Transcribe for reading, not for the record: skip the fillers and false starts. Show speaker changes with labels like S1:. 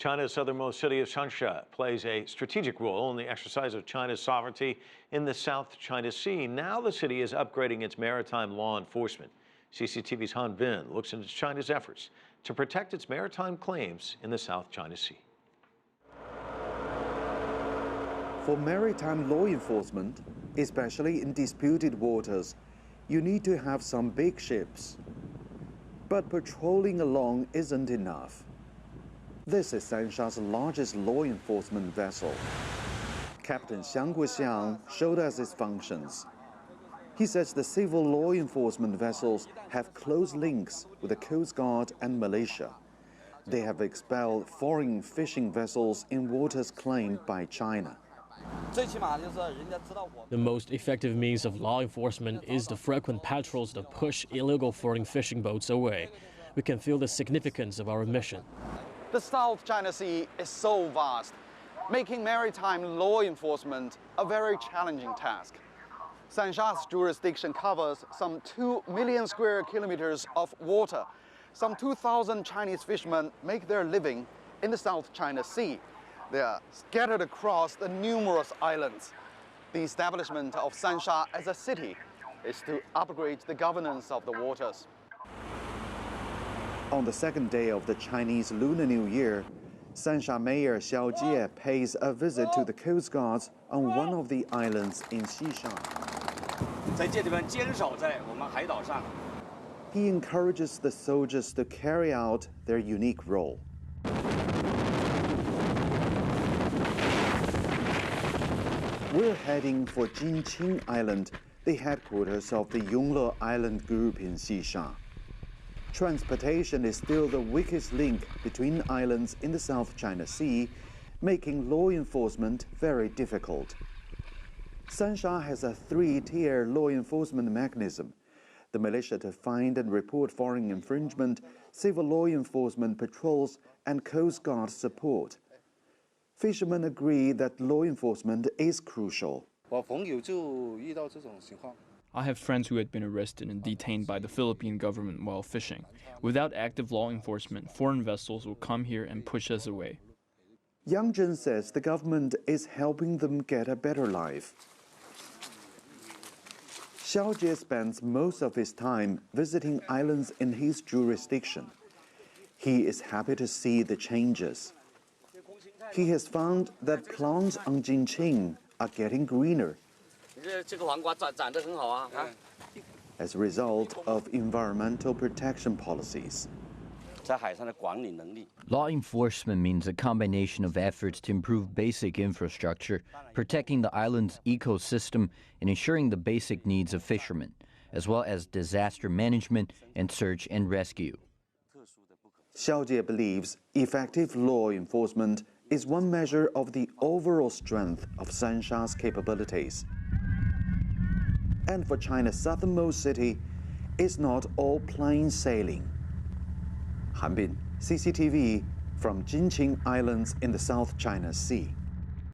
S1: China's southernmost city of Sansha plays a strategic role in the exercise of China's sovereignty in the South China Sea. Now the city is upgrading its maritime law enforcement. CCTV's Han Bin looks into China's efforts to protect its maritime claims in the South China Sea.
S2: For maritime law enforcement, especially in disputed waters, you need to have some big ships. But patrolling along isn't enough. This is Sansha's largest law enforcement vessel. Captain Xiang showed us its functions. He says the civil law enforcement vessels have close links with the Coast Guard and militia. They have expelled foreign fishing vessels in waters claimed by China.
S3: The most effective means of law enforcement is the frequent patrols that push illegal foreign fishing boats away. We can feel the significance of our mission.
S4: The South China Sea is so vast, making maritime law enforcement a very challenging task. Sansha's jurisdiction covers some 2 million square kilometers of water. Some 2,000 Chinese fishermen make their living in the South China Sea. They are scattered across the numerous islands. The establishment of Sansha as a city is to upgrade the governance of the waters.
S2: On the second day of the Chinese Lunar New Year, Sansha Mayor Xiao Jie pays a visit to the Coast Guards on one of the islands in Xishan. He encourages the soldiers to carry out their unique role. We're heading for Jinqing Island, the headquarters of the Yongle Island Group in Xishan. Transportation is still the weakest link between islands in the South China Sea, making law enforcement very difficult. Sansha has a 3-tier law enforcement mechanism: the militia to find and report foreign infringement, civil law enforcement patrols, and Coast Guard support. Fishermen agree that law enforcement is crucial.
S5: I have friends who had been arrested and detained by the Philippine government while fishing. Without active law enforcement, foreign vessels will come here and push us away.
S2: Yang Zhen says the government is helping them get a better life. Xiao Jie spends most of his time visiting islands in his jurisdiction. He is happy to see the changes. He has found that plants on Jinqing are getting greener as a result of environmental protection policies.
S6: Law enforcement means a combination of efforts to improve basic infrastructure, protecting the island's ecosystem, and ensuring the basic needs of fishermen, as well as disaster management and search and rescue.
S2: Xiao Jie believes effective law enforcement is one measure of the overall strength of Sansha's capabilities. And for China's southernmost city, it's not all plain sailing. Han Bin, CCTV, from Jinqing Islands in the South China Sea.